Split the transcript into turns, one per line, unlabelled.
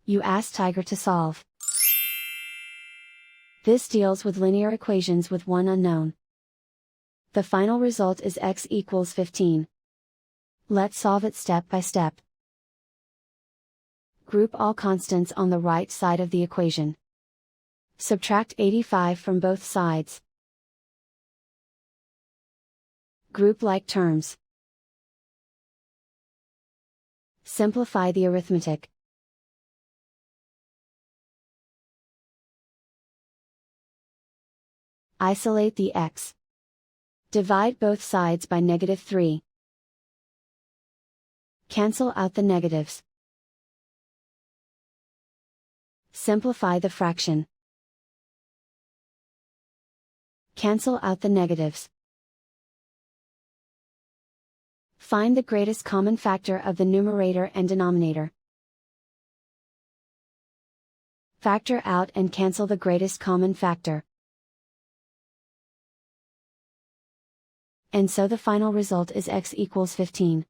You ask Tiger to solve. This deals with linear equations with one unknown. The final result is x equals 15. Let's solve it step by step. Group all constants on the right side of the equation. Subtract 85 from both sides. Group like terms. Simplify the arithmetic. Isolate the x. Divide both sides by -3. Cancel out the negatives. Simplify the fraction. Cancel out the negatives. Find the greatest common factor of the numerator and denominator. Factor out and cancel the greatest common factor. And so the final result is x equals 15.